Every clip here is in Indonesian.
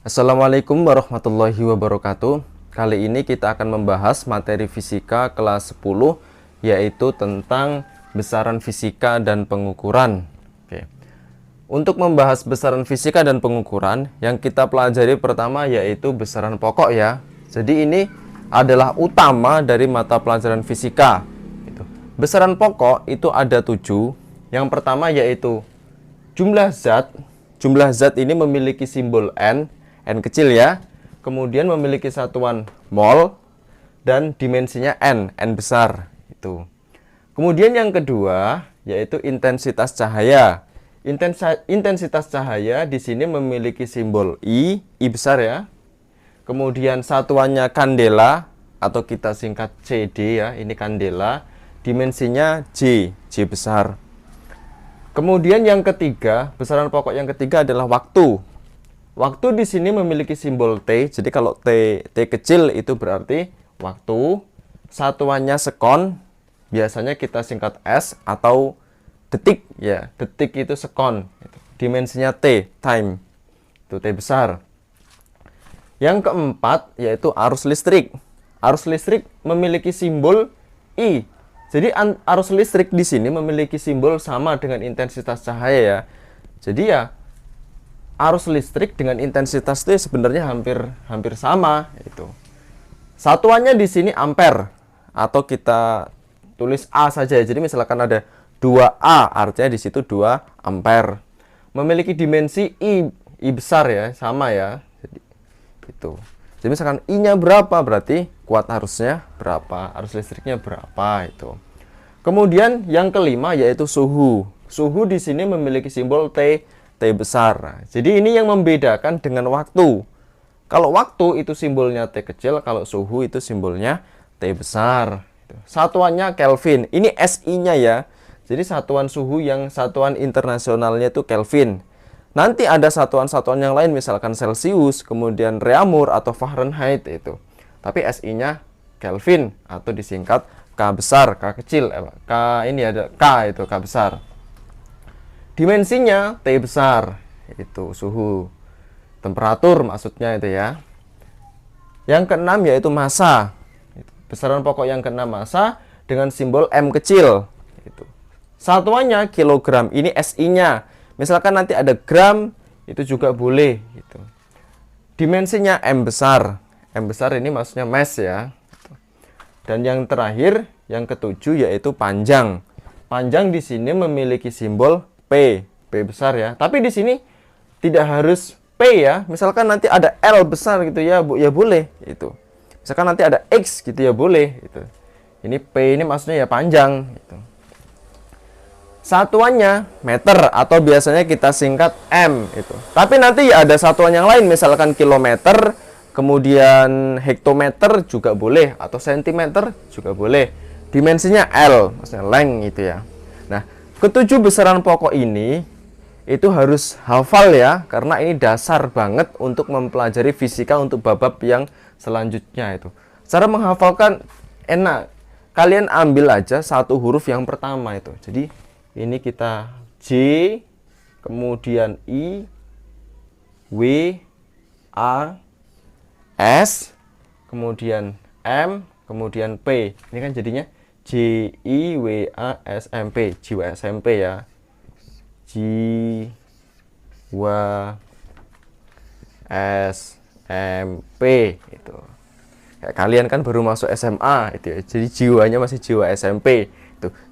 Assalamualaikum warahmatullahi wabarakatuh. Kali ini kita akan membahas materi fisika kelas 10, yaitu tentang besaran fisika dan pengukuran. Oke. Untuk membahas besaran fisika dan pengukuran, yang kita pelajari pertama yaitu besaran pokok ya. Jadi ini adalah utama dari mata pelajaran fisika. Besaran pokok itu ada 7. Yang pertama yaitu jumlah zat. Jumlah zat ini memiliki simbol N kecil ya. Kemudian memiliki satuan mol dan dimensinya N besar itu. Kemudian yang kedua yaitu intensitas cahaya. Intensitas cahaya di sini memiliki simbol I besar ya. Kemudian satuannya kandela atau kita singkat CD ya, ini kandela. Dimensinya J besar. Kemudian yang ketiga, besaran pokok yang ketiga adalah waktu. Waktu di sini memiliki simbol T. Jadi kalau T kecil itu berarti waktu. Satuannya sekon. Biasanya kita singkat S atau detik ya. Detik itu sekon. Dimensinya T, time. Itu T besar. Yang keempat yaitu arus listrik. Arus listrik memiliki simbol I. Jadi arus listrik di sini memiliki simbol sama dengan intensitas cahaya ya. Jadi ya arus listrik dengan intensitas itu sebenarnya hampir sama itu. Satuannya di sini ampere atau kita tulis A saja. Jadi misalkan ada 2A, artinya di situ 2 ampere. Memiliki dimensi I besar ya, sama ya. Jadi itu. Jadi misalkan I-nya berapa berarti kuat arusnya berapa, arus listriknya berapa itu. Kemudian yang kelima yaitu suhu. Suhu di sini memiliki simbol T besar. Nah, jadi ini yang membedakan dengan waktu. Kalau waktu itu simbolnya T kecil, kalau suhu itu simbolnya T besar. Satuannya Kelvin. Ini SI-nya ya. Jadi satuan suhu yang satuan internasionalnya itu Kelvin. Nanti ada satuan-satuan yang lain misalkan Celcius, kemudian Reaumur atau Fahrenheit itu. Tapi SI-nya Kelvin atau disingkat K besar, K kecil, K ini ada K itu K besar. Dimensinya T besar, itu suhu. Temperatur maksudnya itu ya. Yang keenam yaitu massa. Besaran pokok yang keenam massa dengan simbol M kecil. Itu. Satuannya kilogram, ini SI-nya. Misalkan nanti ada gram, itu juga boleh. Gitu. Dimensinya M besar. M besar ini maksudnya mass ya. Dan yang terakhir, yang ketujuh yaitu panjang. Panjang di sini memiliki simbol P besar ya. Tapi di sini tidak harus P ya. Misalkan nanti ada L besar gitu ya, ya boleh itu. Misalkan nanti ada X gitu ya boleh itu. Ini P ini maksudnya ya panjang gitu. Satuannya meter atau biasanya kita singkat M itu. Tapi nanti ya ada satuan yang lain misalkan kilometer, kemudian hektometer juga boleh atau sentimeter juga boleh. Dimensinya L, maksudnya length itu ya. Nah, ketujuh besaran pokok ini itu harus hafal ya karena ini dasar banget untuk mempelajari fisika untuk bab-bab yang selanjutnya itu. Cara menghafalkan enak. Kalian ambil aja satu huruf yang pertama itu. Jadi ini kita J, kemudian I, W, A, S, kemudian M, kemudian P. Ini kan jadinya J, I, W, A, S, M, P. Jiwa SMP ya. Jiwa SMP itu. Kayak kalian kan baru masuk SMA itu ya. Jadi jiwanya masih jiwa SMP.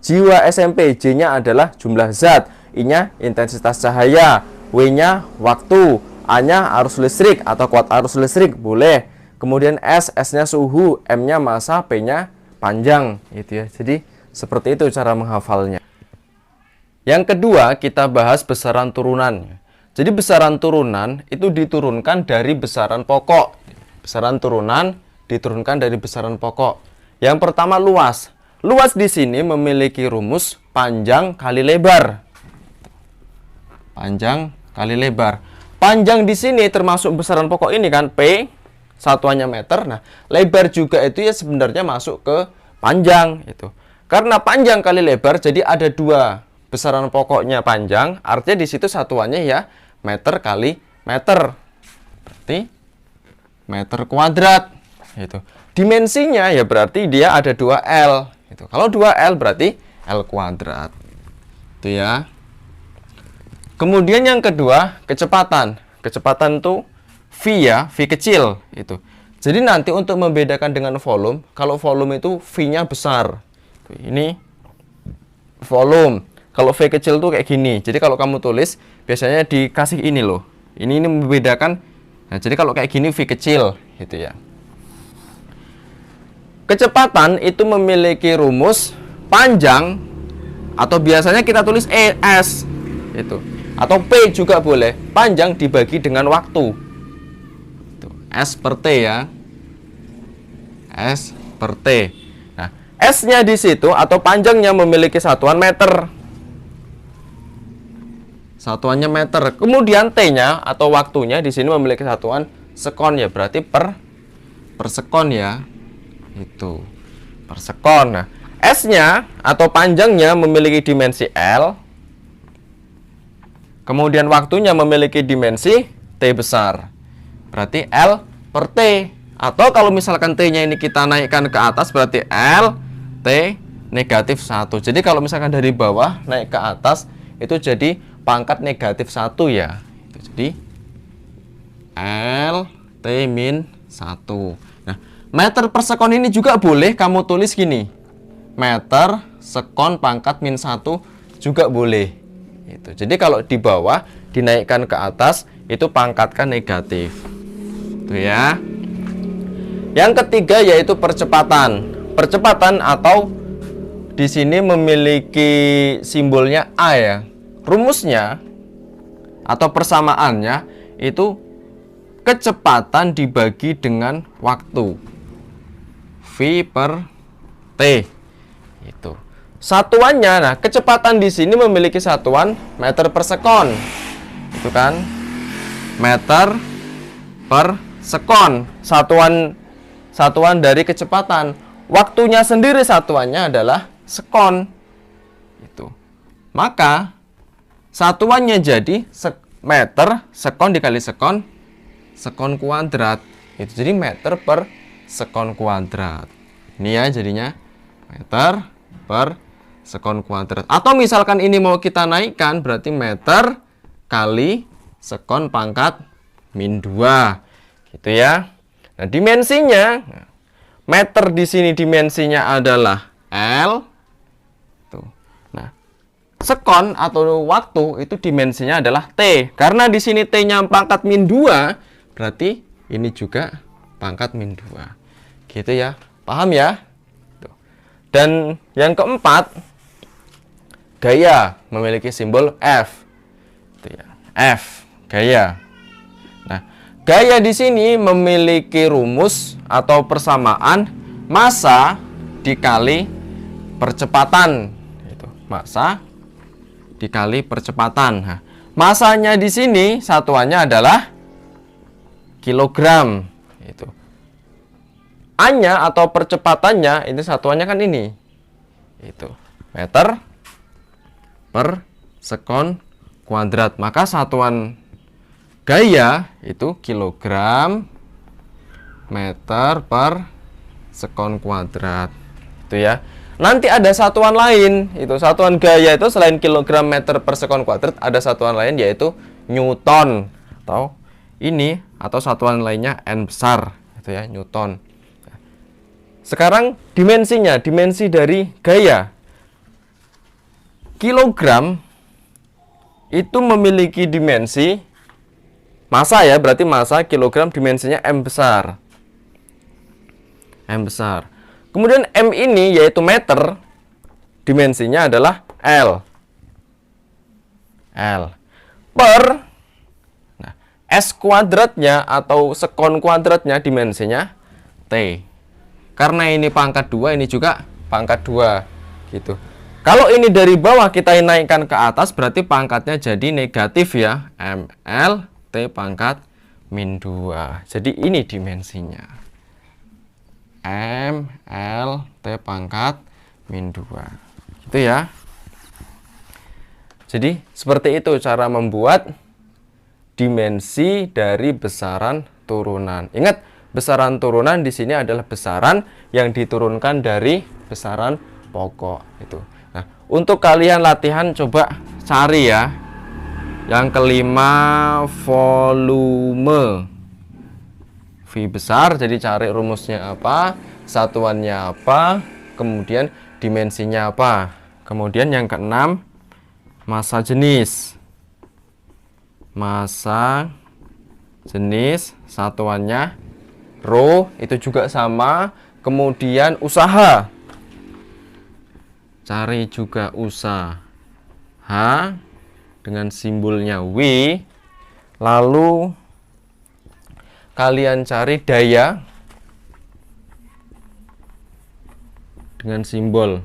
Jiwa SMP, J-nya adalah jumlah zat, I-nya intensitas cahaya, W-nya waktu, A-nya arus listrik atau kuat arus listrik, boleh. Kemudian S-nya suhu, M-nya massa, P-nya panjang, gitu ya. Jadi seperti itu cara menghafalnya. Yang kedua, kita bahas besaran turunan. Jadi besaran turunan itu diturunkan dari besaran pokok. Besaran turunan diturunkan dari besaran pokok. Yang pertama luas. Luas di sini memiliki rumus panjang kali lebar. Panjang kali lebar. Panjang di sini termasuk besaran pokok ini kan P, satuannya meter. Nah, lebar juga itu ya sebenarnya masuk ke panjang itu. Karena panjang kali lebar jadi ada dua besaran pokoknya panjang, artinya di situ satuannya ya meter kali meter. berarti meter kuadrat. Itu. Dimensinya ya berarti dia ada 2L. Itu. Kalau 2L berarti L kuadrat. Itu ya. Kemudian yang kedua, kecepatan. Kecepatan itu V ya, V kecil itu. Jadi nanti untuk membedakan dengan volume, kalau volume itu V-nya besar. Ini volume. Kalau V kecil tuh kayak gini. Jadi kalau kamu tulis biasanya dikasih ini loh. Ini membedakan. Nah, jadi kalau kayak gini V kecil gitu ya. Kecepatan itu memiliki rumus panjang atau biasanya kita tulis ES itu. Atau P juga boleh. Panjang dibagi dengan waktu. Itu, S per T ya. S per T. Nah, S-nya di situ atau panjangnya memiliki satuan meter. Satuannya meter. Kemudian T-nya atau waktunya di sini memiliki satuan sekon ya, berarti per sekon ya. Itu. Per sekon. Nah, S-nya atau panjangnya memiliki dimensi L. Kemudian waktunya memiliki dimensi T besar. Berarti L per T. Atau kalau misalkan T-nya ini kita naikkan ke atas berarti L T negatif 1. Jadi kalau misalkan dari bawah naik ke atas itu jadi pangkat negatif 1 ya. Itu jadi L T min 1. Nah, meter per sekon ini juga boleh kamu tulis gini. Meter sekon pangkat min 1 juga boleh. Itu. Jadi kalau di bawah dinaikkan ke atas itu pangkatkan negatif. Itu ya. Yang ketiga yaitu percepatan. Percepatan atau di sini memiliki simbolnya A ya. Rumusnya atau persamaannya itu kecepatan dibagi dengan waktu. V per T. Itu. Satuannya, nah kecepatan di sini memiliki satuan meter per sekon. Itu kan? Meter per sekon. Satuan dari kecepatan. Waktunya sendiri satuannya adalah sekon. Itu. Maka satuannya jadi meter sekon dikali sekon kuadrat. Itu jadi meter per sekon kuadrat. Ini ya jadinya meter per sekon kuadrat. Atau misalkan ini mau kita naikkan berarti meter kali sekon pangkat min 2. Gitu ya. Nah, dimensinya meter di sini dimensinya adalah L. Tuh. Nah, sekon atau waktu itu dimensinya adalah T. Karena di sini T-nya pangkat min 2, berarti ini juga pangkat min 2. Gitu ya. Paham ya? Tuh. Dan yang keempat, gaya memiliki simbol F. Itu ya. F, gaya. Nah, gaya di sini memiliki rumus atau persamaan massa dikali percepatan. Itu, massa dikali percepatan. Nah, massanya di sini satuannya adalah kilogram. Itu. A-nya atau percepatannya itu satuannya kan ini. Itu, meter per sekon kuadrat. Maka satuan gaya itu kilogram meter per sekon kuadrat. Itu ya. Nanti ada satuan lain. Itu satuan gaya itu selain kilogram meter per sekon kuadrat ada satuan lain yaitu newton atau ini atau satuan lainnya N besar. Itu ya, newton. Sekarang dimensinya, dimensi dari gaya. Kilogram itu memiliki dimensi massa ya, berarti massa kilogram dimensinya M besar. M besar. Kemudian M ini yaitu meter, dimensinya adalah L. L. Per, nah, S kuadratnya atau sekon kuadratnya dimensinya T. Karena ini pangkat 2, ini juga pangkat 2. Gitu. Kalau ini dari bawah kita naikkan ke atas berarti pangkatnya jadi negatif ya. ML T pangkat min 2. Jadi ini dimensinya. ML T pangkat min 2. Itu ya. Jadi seperti itu cara membuat dimensi dari besaran turunan. Ingat, besaran turunan di sini adalah besaran yang diturunkan dari besaran pokok itu. Nah, untuk kalian latihan coba cari ya. Yang kelima, volume. V besar, jadi cari rumusnya apa, satuannya apa, kemudian dimensinya apa. Kemudian yang keenam, massa jenis. Massa jenis, satuannya rho, itu juga sama. Kemudian usaha, cari juga usaha dengan simbolnya W. Lalu kalian cari daya dengan simbol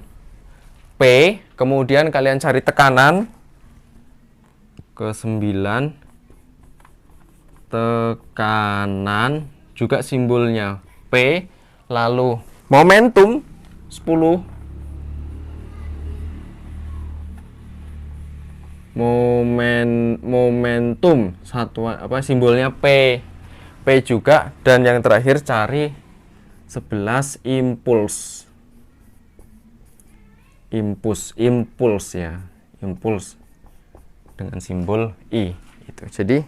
P. Kemudian kalian cari tekanan ke 9, tekanan juga simbolnya P. Lalu momentum 10, momentum satuan apa, simbolnya P. P juga. Dan yang terakhir cari 11, impuls. Impuls ya, impuls dengan simbol I itu. Jadi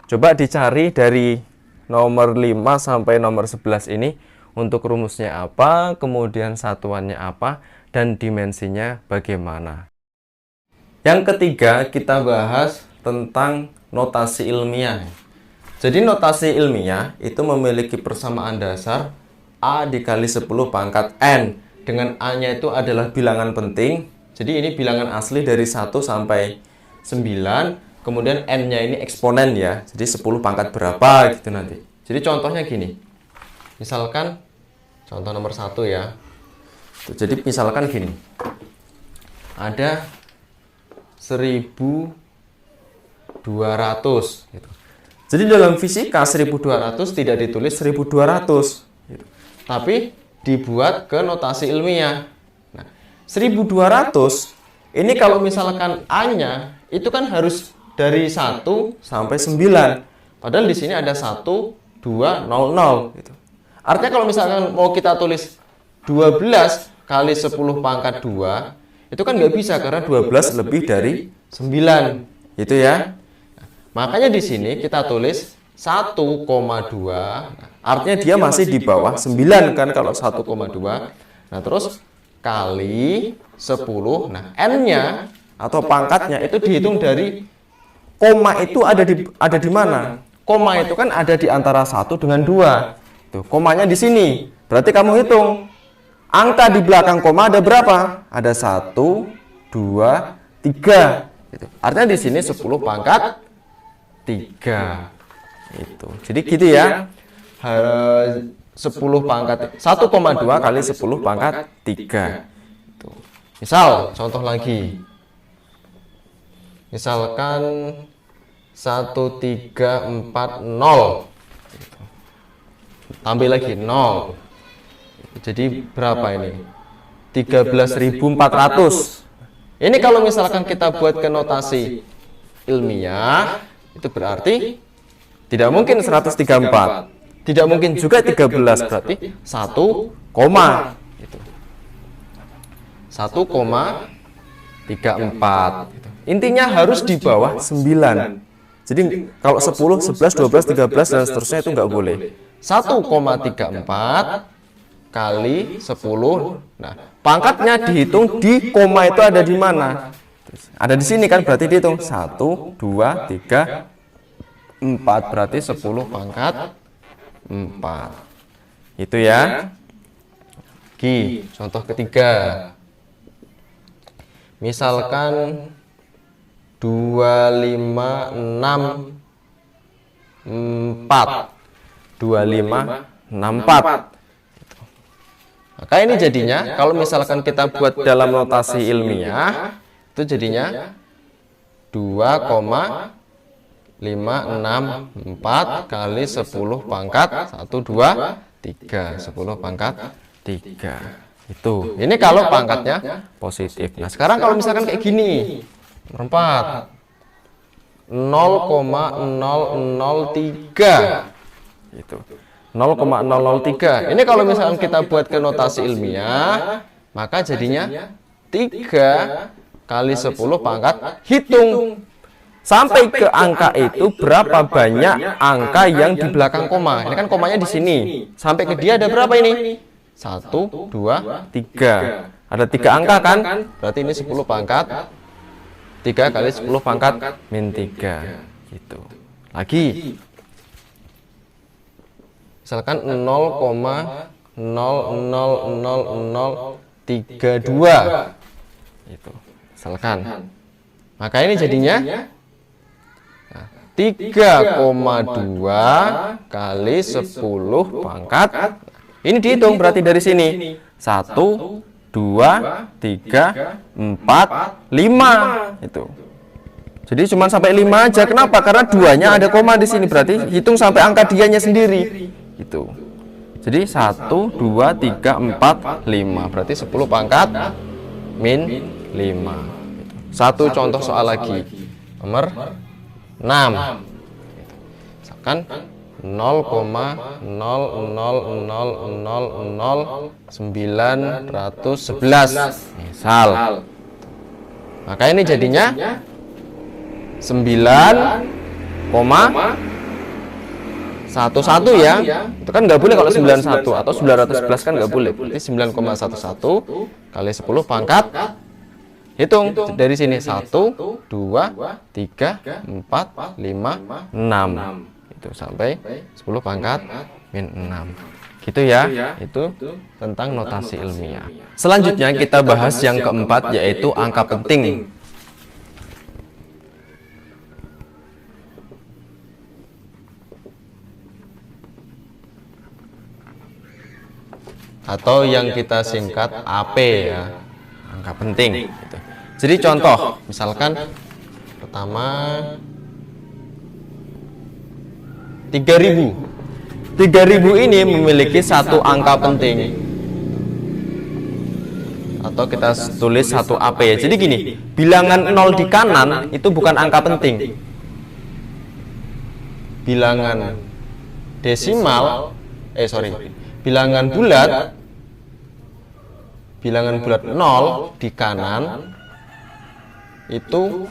coba dicari dari nomor 5 sampai nomor 11 ini untuk rumusnya apa, kemudian satuannya apa, dan dimensinya bagaimana. Yang ketiga, kita bahas tentang notasi ilmiah. Jadi notasi ilmiah itu memiliki persamaan dasar A dikali 10 pangkat N. Dengan A-nya itu adalah bilangan penting. Jadi ini bilangan asli dari 1 sampai 9. Kemudian N-nya ini eksponen ya. Jadi 10 pangkat berapa gitu nanti. Jadi contohnya gini. Misalkan, contoh nomor 1 ya. Jadi misalkan gini. Ada 1200 gitu. Jadi dalam fisika 1200 tidak ditulis 1200 gitu. Tapi dibuat ke notasi ilmiah. Nah, 1200 ini kalau misalkan A-nya itu kan harus dari 1 sampai 9. Padahal di sini ada 1, 2, 0, 0 gitu. Artinya kalau misalkan mau kita tulis 12 kali 10 pangkat 2, itu kan nggak bisa karena 12 lebih dari 9. Itu ya. Makanya di sini kita tulis 1,2. Artinya dia masih di bawah 9 kan kalau 1,2. Nah, terus kali 10. Nah, N-nya atau pangkatnya itu dihitung dari koma itu ada di mana? Koma itu kan ada di antara 1 dengan 2. Tuh, komanya di sini. Berarti kamu hitung. Angka di belakang koma ada berapa? Ada 1, 2, 3. Gitu. Artinya di sini 10 pangkat 3 itu. Jadi gitu ya. 10 pangkat 1,2 kali 10 pangkat 3. Itu. Misal contoh lagi. Misalkan 1340. Gitu. Tambah lagi 0. Jadi berapa ini? 13.400. Ini kalau misalkan kita buat ke notasi ilmiah, itu berarti tidak mungkin 134. Tidak mungkin juga 13, berarti 1 koma gitu. 1,34 gitu. Intinya harus di bawah 9. Jadi kalau 10, 11, 12, 13 dan seterusnya itu nggak boleh. 1,34 kali 10. Nah, pangkatnya dihitung di koma itu ada di mana? Ada di sini kan, berarti dihitung 1, 2, 3, 4, berarti 10 pangkat 4. Itu ya. Contoh ketiga. Misalkan 2564. 2564. Maka ini jadinya kalau misalkan kita buat dalam notasi ilmiah itu jadinya 2,564 kali 10 pangkat 1, 2, 3. 10 pangkat 3. Itu. Ini kalau pangkatnya positif. Nah, sekarang kalau misalkan kayak gini. Nomor 4. 0,003. Itu 0,003. Ini kalau misalkan kita buat ke notasi ilmiah, maka jadinya 3 kali 10 pangkat hitung sampai ke angka itu berapa banyak angka yang di belakang koma. Ini kan komanya di sini. Sampai ke dia ada berapa ini? 1, 2, 3. Ada 3 angka kan? Berarti ini 10 pangkat 3 kali 10 pangkat min 3. Gitu. Lagi. Misalkan 0,00032. Itu. Misalkan. Maka ini jadinya 3,2 kali 10 pangkat. Ini dihitung berarti dari sini. 1, 2, 3, 4, 5. Itu. Jadi cuma sampai 5 aja. Kenapa? Karena 2-nya ada koma di sini. Berarti hitung sampai angka dianya sendiri. Gitu. Jadi 1, 2, 3, 4, 5. Berarti 10 pangkat min 5. Satu contoh soal lagi. Nomor 6. Misalkan 0,0000911. Misal. Maka ini jadinya 9,11 ya. Itu kan nggak boleh kalau 91 atau 911 kan nggak boleh. Berarti 9,11 kali 10 pangkat. Hitung dari sini 1, 2, 3, 4, 5, 6. Itu sampai 10 pangkat min 6. Gitu ya. Itu tentang notasi ilmiah. Selanjutnya kita bahas yang keempat, yaitu angka penting. Atau yang kita singkat AP ya, angka penting gitu. Jadi contoh, misalkan pertama 3000. 3000 ini memiliki satu angka penting. Atau kita tulis 1 AP ya. Jadi gini, bilangan 0 di kanan itu bukan angka penting. Bilangan desimal, bilangan bulat 0 di kanan itu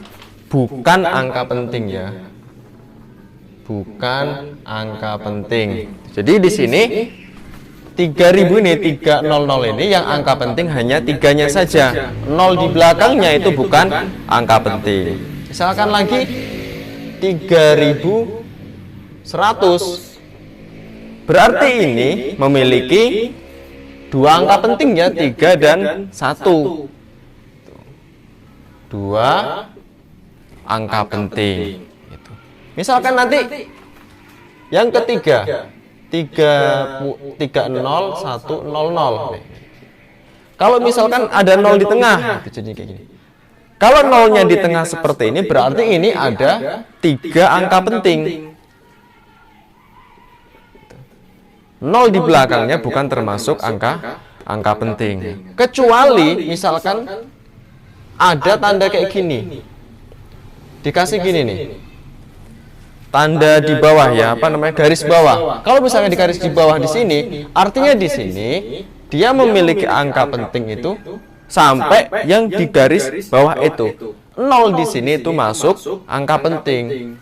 bukan angka penting ya. Bukan angka penting. Jadi di sini 3000 ini 300 ini yang angka penting hanya 3-nya saja. 0 di belakangnya itu bukan angka penting. Misalkan lagi 3100. Berarti ini memiliki 2 angka penting ya, 3 dan 1. 2 angka penting. Misalkan nanti yang ketiga 30100. Kalau misalkan ada 0 di tengah, itu jadi kayak gini. Kalau 0-nya di tengah seperti ini, berarti ini ada 3 angka penting. 0 di belakangnya bukan termasuk angka penting. Kecuali misalkan ada tanda kayak gini. Dikasih gini nih. Tanda di bawah ya, garis bawah. Kalau misalnya di garis di bawah di sini, artinya di sini dia memiliki angka penting itu sampai yang di garis bawah itu. 0 di sini itu masuk angka penting.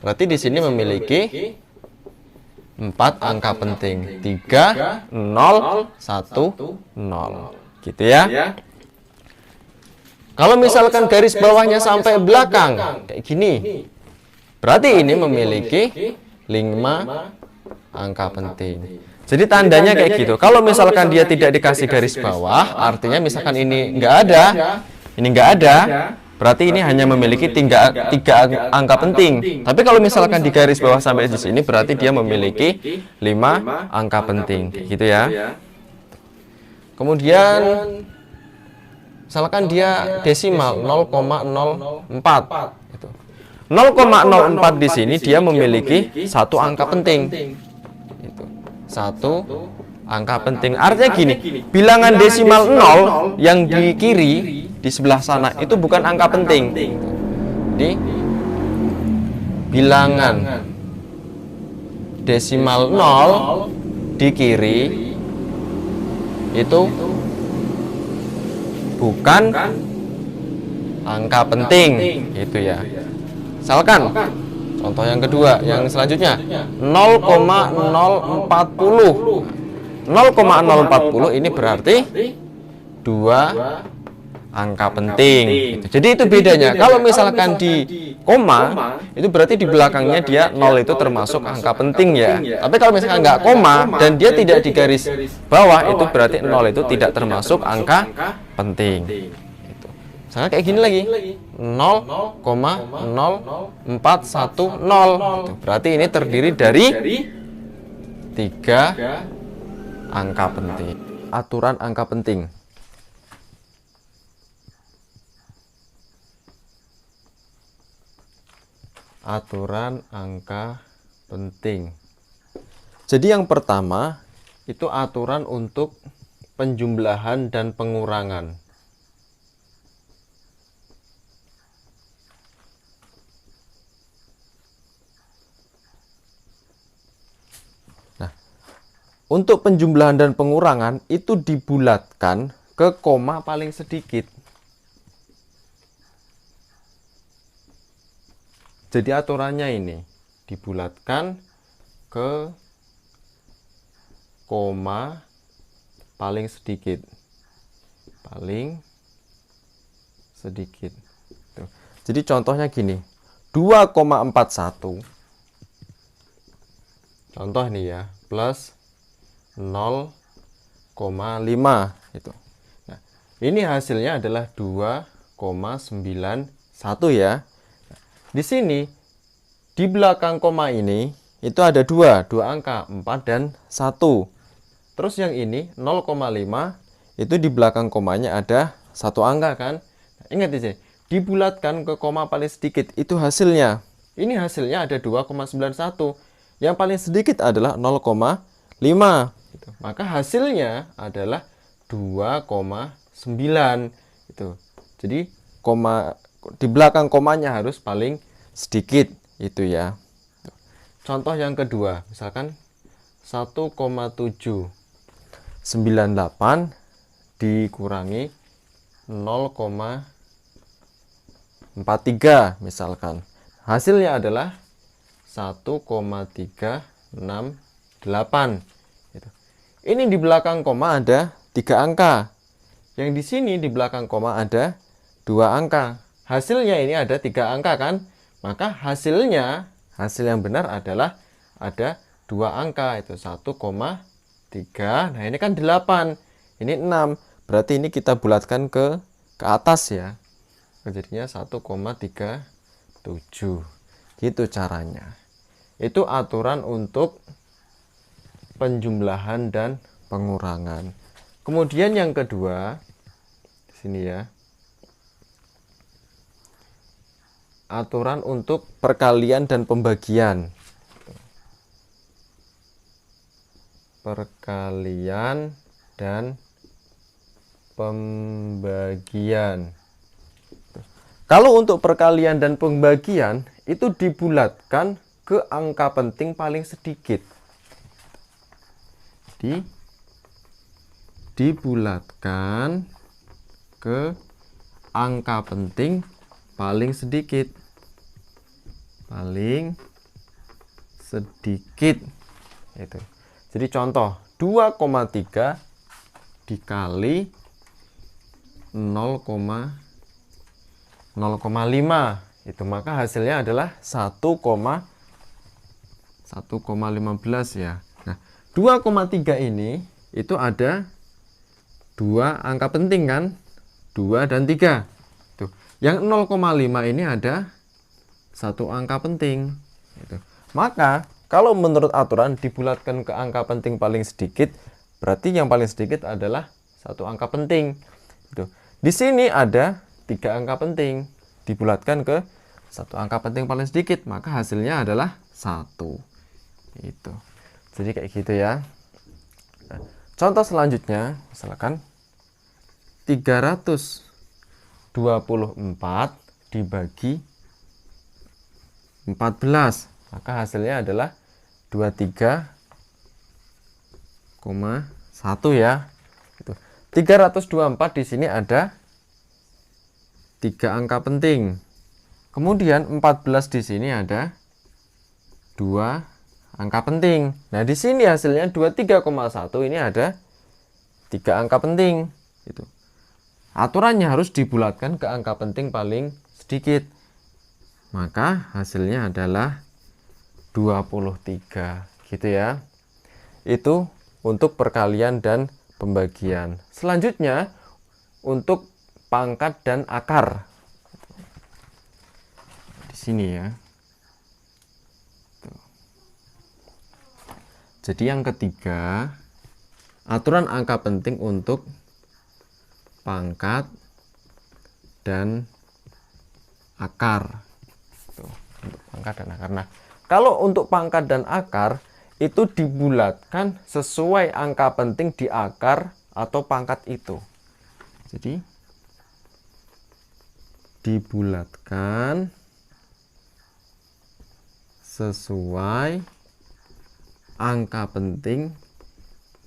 Berarti di sini memiliki 4 angka penting. 3, 0, 1, 0. Gitu ya. Kalau misalkan garis bawahnya sampai belakang kayak gini, berarti ini memiliki 5 angka penting. Jadi tandanya kayak gitu. Kalau misalkan dia tidak dikasih garis bawah, artinya misalkan ini nggak ada, ini nggak ada, berarti ini hanya memiliki 3 angka penting. Tapi kalau misalkan di garis bawah sampai di sini, berarti dia memiliki 5 angka penting. Gitu ya. Kemudian misalkan dia desimal 0,04. 0,04 di sini dia memiliki 1 angka penting. Itu. 1 angka penting. Artinya gini, bilangan desimal 0 yang di kiri di sebelah sana itu bukan angka penting. Jadi bilangan desimal 0 di kiri itu bukan angka penting, gitu ya. Misalkan contoh yang kedua, yang selanjutnya 0,040. 0,040 ini berarti dua angka penting, gitu. Jadi itu bedanya. Kalau misalkan di koma, itu berarti di belakangnya dia 0 itu termasuk angka penting ya. Tapi kalau misalkan nggak koma dan dia tidak di garis bawah, itu berarti 0 itu tidak termasuk angka penting. Gitu. Misalnya kayak gini lagi, 0,0410. Berarti ini terdiri dari 3 angka penting. Aturan angka penting. Aturan angka penting. Jadi yang pertama itu aturan untuk penjumlahan dan pengurangan. Nah, untuk penjumlahan dan pengurangan itu dibulatkan ke koma paling sedikit. Jadi aturannya ini dibulatkan ke koma paling sedikit. Paling sedikit. Tuh. Jadi contohnya gini, 2,41. Contoh nih ya, plus 0,5 itu. Nah, ini hasilnya adalah 2,91 ya. Di sini, di belakang koma ini, itu ada dua angka, 4 dan 1. Terus yang ini, 0,5, itu di belakang komanya ada 1 angka kan. Nah, ingat di sini, dibulatkan ke koma paling sedikit, itu hasilnya. Ini hasilnya ada 2,91. Yang paling sedikit adalah 0,5. Maka hasilnya adalah 2,9. Jadi, di belakang komanya harus paling sedikit itu ya. Contoh yang kedua, misalkan 1,798 dikurangi 0,43 misalkan. Hasilnya adalah 1,368. Ini di belakang koma ada 3 angka. Yang di sini di belakang koma ada 2 angka. Hasilnya ini ada 3 angka kan? Maka hasil yang benar adalah ada 2 angka, itu 1,3. Nah, ini kan 8. Ini 6. Berarti ini kita bulatkan ke atas ya. Jadinya 1,37. Gitu caranya. Itu aturan untuk penjumlahan dan pengurangan. Kemudian yang kedua, di sini ya. Aturan untuk perkalian dan pembagian. Perkalian dan pembagian. Kalau untuk perkalian dan pembagian itu dibulatkan ke angka penting paling sedikit. Dibulatkan ke angka penting paling sedikit. Paling sedikit. Itu. Jadi contoh 2,3 dikali 0,5 itu, maka hasilnya adalah 1,15 ya. Nah, 2,3 ini itu ada 2 angka penting kan? 2 dan 3. Tuh. Yang 0,5 ini ada 1 angka penting. Gitu. Maka kalau menurut aturan dibulatkan ke angka penting paling sedikit, berarti yang paling sedikit adalah 1 angka penting. Gitu. Di sini ada 3 angka penting, dibulatkan ke 1 angka penting paling sedikit, maka hasilnya adalah 1. Itu. Jadi kayak gitu ya. Nah, contoh selanjutnya, misalkan 324 dibagi 14. Maka hasilnya adalah 23,1 ya. 324 di sini ada 3 angka penting. Kemudian 14 di sini ada 2 angka penting. Nah, di sini hasilnya 23,1 ini ada 3 angka penting. Aturannya harus dibulatkan ke angka penting paling sedikit. Maka hasilnya adalah 23 gitu ya. Itu untuk perkalian dan pembagian. Selanjutnya untuk pangkat dan akar. Di sini ya. Jadi yang ketiga, aturan angka penting untuk pangkat dan akar. Untuk pangkat dan akar. Nah, kalau untuk pangkat dan akar itu dibulatkan sesuai angka penting di akar atau pangkat itu. Jadi dibulatkan sesuai angka penting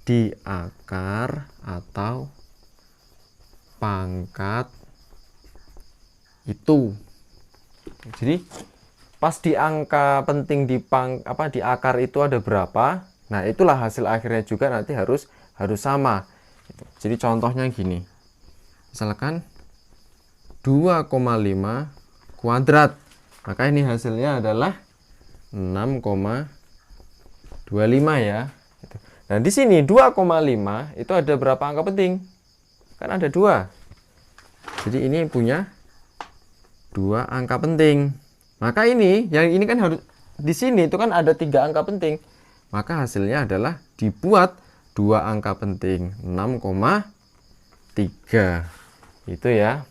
di akar atau pangkat itu. Jadi pas di angka penting di akar itu ada berapa, nah itulah hasil akhirnya juga nanti harus sama. Jadi contohnya gini, misalkan 2,5 kuadrat, maka ini hasilnya adalah 6,25 ya. Nah di sini 2,5 itu ada berapa angka penting? Kan ada 2. Jadi ini punya 2 angka penting. Maka ini kan harus di sini itu kan ada 3 angka penting. Maka hasilnya adalah dibuat 2 angka penting 6,3. Itu ya.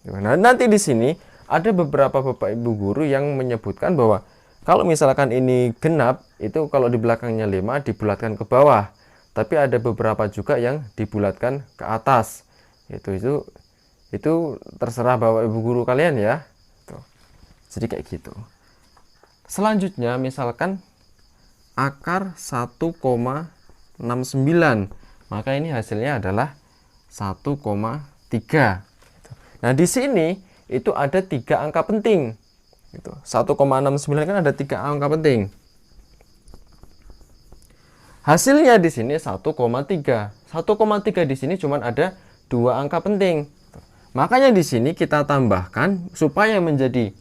Nah, nanti di sini ada beberapa Bapak Ibu guru yang menyebutkan bahwa kalau misalkan ini genap, itu kalau di belakangnya 5 dibulatkan ke bawah. Tapi ada beberapa juga yang dibulatkan ke atas. Itu terserah Bapak Ibu guru kalian ya. Tuh. Jadi kayak gitu. Selanjutnya misalkan akar 1,69. Maka ini hasilnya adalah 1,3. Nah, di sini itu ada 3 angka penting. 1,69 kan ada 3 angka penting. Hasilnya di sini 1,3. 1,3 di sini cuma ada 2 angka penting. Makanya di sini kita tambahkan supaya menjadi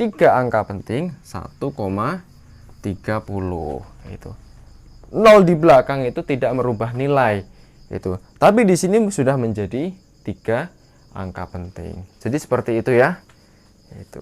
3 angka penting 1,30 itu. 0 di belakang itu tidak merubah nilai itu. Tapi di sini sudah menjadi 3 angka penting. Jadi seperti itu ya. Itu.